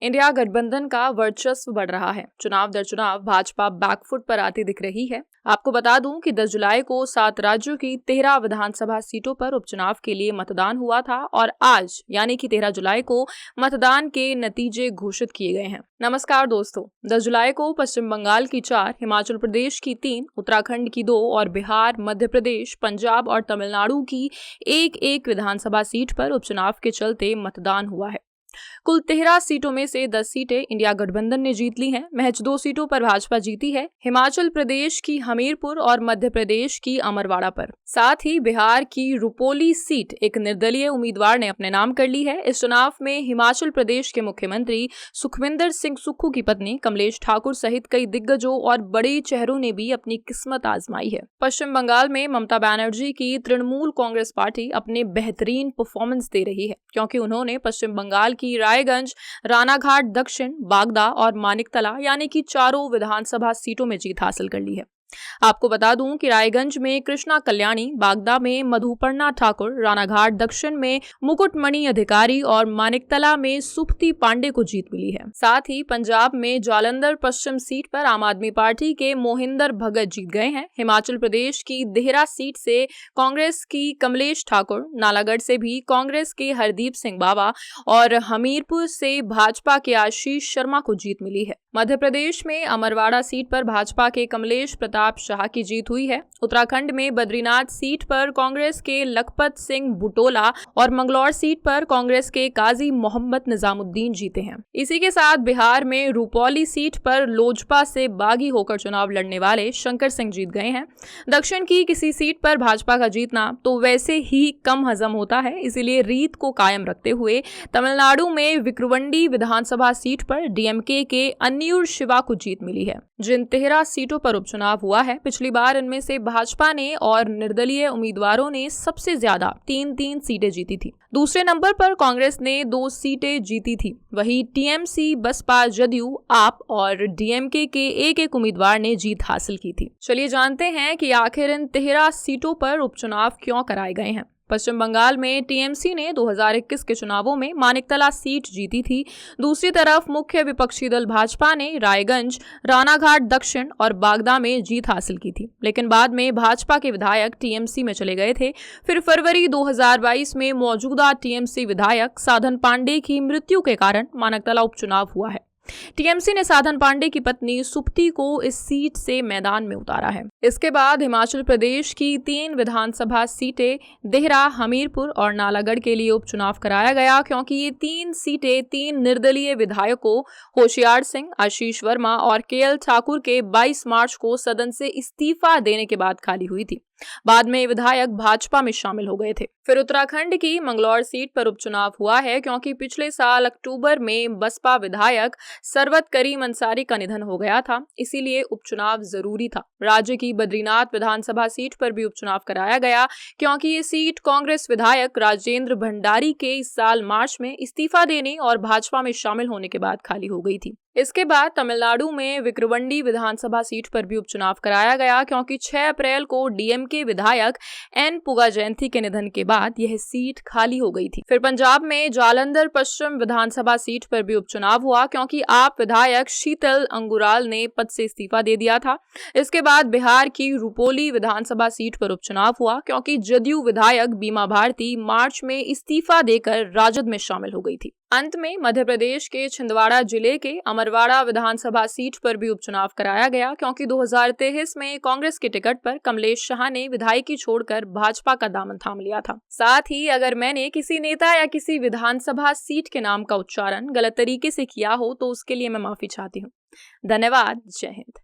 India गठबंधन का वर्चस्व बढ़ रहा है। चुनाव दर चुनाव भाजपा बैकफुट पर आती दिख रही है। आपको बता दूं कि 10 जुलाई को 7 राज्यों की 13 विधानसभा सीटों पर उपचुनाव के लिए मतदान हुआ था और आज यानी कि 13 जुलाई को मतदान के नतीजे घोषित किए गए हैं। नमस्कार दोस्तों, 10 जुलाई को पश्चिम बंगाल की 4, हिमाचल प्रदेश की 3, उत्तराखंड की 2 और बिहार, मध्य प्रदेश, पंजाब और तमिलनाडु की एक विधानसभा सीट पर उपचुनाव के चलते मतदान हुआ है। कुल 13 सीटों में से 10 सीटें इंडिया गठबंधन ने जीत ली हैं। महज 2 सीटों पर भाजपा जीती है, हिमाचल प्रदेश की हमीरपुर और मध्य प्रदेश की अमरवाड़ा पर। साथ ही बिहार की रुपोली सीट एक निर्दलीय उम्मीदवार ने अपने नाम कर ली है। इस चुनाव में हिमाचल प्रदेश के मुख्यमंत्री सुखविंदर सिंह सुक्खू की पत्नी कमलेश ठाकुर सहित कई दिग्गजों और बड़े चेहरों ने भी अपनी किस्मत आजमाई है। पश्चिम बंगाल में ममता बनर्जी की तृणमूल कांग्रेस पार्टी अपने बेहतरीन परफॉर्मेंस दे रही है, क्योंकि उन्होंने पश्चिम बंगाल की रायगंज, रानाघाट दक्षिण, बागदा और मानिकतला यानी कि 4 विधानसभा सीटों में जीत हासिल कर ली है। आपको बता दूं कि रायगंज में कृष्णा कल्याणी, बागदा में मधुपर्णा ठाकुर, रानाघाट दक्षिण में मुकुटमणि अधिकारी और मानिकतला में सुप्ती पांडे को जीत मिली है। साथ ही पंजाब में जालंधर पश्चिम सीट पर आम आदमी पार्टी के मोहिंदर भगत जीत गए हैं। हिमाचल प्रदेश की देहरा सीट से कांग्रेस की कमलेश ठाकुर, नालागढ़ से भी कांग्रेस के हरदीप सिंह बाबा और हमीरपुर से भाजपा के आशीष शर्मा को जीत मिली है। मध्य प्रदेश में अमरवाड़ा सीट पर भाजपा के कमलेश प्रताप शाह की जीत हुई है। उत्तराखंड में बद्रीनाथ सीट पर कांग्रेस के लखपत सिंह बुटोला और मंगलौर सीट पर कांग्रेस के काजी मोहम्मद निजामुद्दीन जीते हैं। इसी के साथ बिहार में रुपौली सीट पर लोजपा से बागी होकर चुनाव लड़ने वाले शंकर सिंह जीत गए हैं। दक्षिण की किसी सीट पर भाजपा का जीतना तो वैसे ही कम हजम होता है, इसीलिए रीत को कायम रखते हुए तमिलनाडु में विक्रवंडी विधानसभा सीट पर डीएमके के अन्यूर शिवा को जीत मिली है। जिन 13 सीटों पर उपचुनाव हुआ है, पिछली बार इनमें से भाजपा ने और निर्दलीय उम्मीदवारों ने सबसे ज्यादा 3 सीटें जीती थी। दूसरे नंबर पर कांग्रेस ने 2 सीटें जीती थी। वहीं टीएमसी, बसपा, जदयू, आप और डीएमके के एक उम्मीदवार ने जीत हासिल की थी। चलिए जानते हैं कि आखिर इन 13 सीटों पर उपचुनाव क्यों कराए गए हैं। पश्चिम बंगाल में टीएमसी ने 2021 के चुनावों में मानिकतला सीट जीती थी। दूसरी तरफ मुख्य विपक्षी दल भाजपा ने रायगंज, रानाघाट दक्षिण और बागदा में जीत हासिल की थी, लेकिन बाद में भाजपा के विधायक टीएमसी में चले गए थे। फिर फरवरी 2022 में मौजूदा टीएमसी विधायक साधन पांडे की मृत्यु के कारण मानिकतला उपचुनाव हुआ है। टीएमसी ने साधन पांडे की पत्नी सुप्ती को इस सीट से मैदान में उतारा है। इसके बाद हिमाचल प्रदेश की 3 विधानसभा सीटें देहरा, हमीरपुर और नालागढ़ के लिए उपचुनाव कराया गया, क्योंकि ये 3 सीटें 3 निर्दलीय विधायकों होशियार सिंह, आशीष वर्मा और केएल ठाकुर के 22 मार्च को सदन से इस्तीफा देने के बाद खाली हुई थी। बाद में विधायक भाजपा में शामिल हो गए थे। फिर उत्तराखंड की मंगलौर सीट पर उपचुनाव हुआ है, क्योंकि पिछले साल अक्टूबर में बसपा विधायक सरवत करीम अंसारी का निधन हो गया था, इसीलिए उपचुनाव जरूरी था। राज्य की बद्रीनाथ विधानसभा सीट पर भी उपचुनाव कराया गया, क्योंकि ये सीट कांग्रेस विधायक राजेंद्र भंडारी के इस साल मार्च में इस्तीफा देने और भाजपा में शामिल होने के बाद खाली हो गई थी। इसके बाद तमिलनाडु में विक्रवंडी विधानसभा सीट पर भी उपचुनाव कराया गया, क्योंकि 6 अप्रैल को डीएमके विधायक एन पुगा जयंती के निधन के बाद यह सीट खाली हो गई थी। फिर पंजाब में जालंधर पश्चिम विधानसभा सीट पर भी उपचुनाव हुआ, क्योंकि आप विधायक शीतल अंगुराल ने पद से इस्तीफा दे दिया था। इसके बाद बिहार की रुपोली विधानसभा सीट पर उपचुनाव हुआ, क्योंकि जदयू विधायक बीमा भारती मार्च में इस्तीफा देकर राजद में शामिल हो गई थी। अंत में मध्य प्रदेश के छिंदवाड़ा जिले के अमरवाड़ा विधानसभा सीट पर भी उपचुनाव कराया गया, क्योंकि 2023 में कांग्रेस के टिकट पर कमलेश शाह ने विधायकी छोड़कर भाजपा का दामन थाम लिया था। साथ ही अगर मैंने किसी नेता या किसी विधानसभा सीट के नाम का उच्चारण गलत तरीके से किया हो तो उसके लिए मैं माफी चाहती हूँ। धन्यवाद। जय हिंद।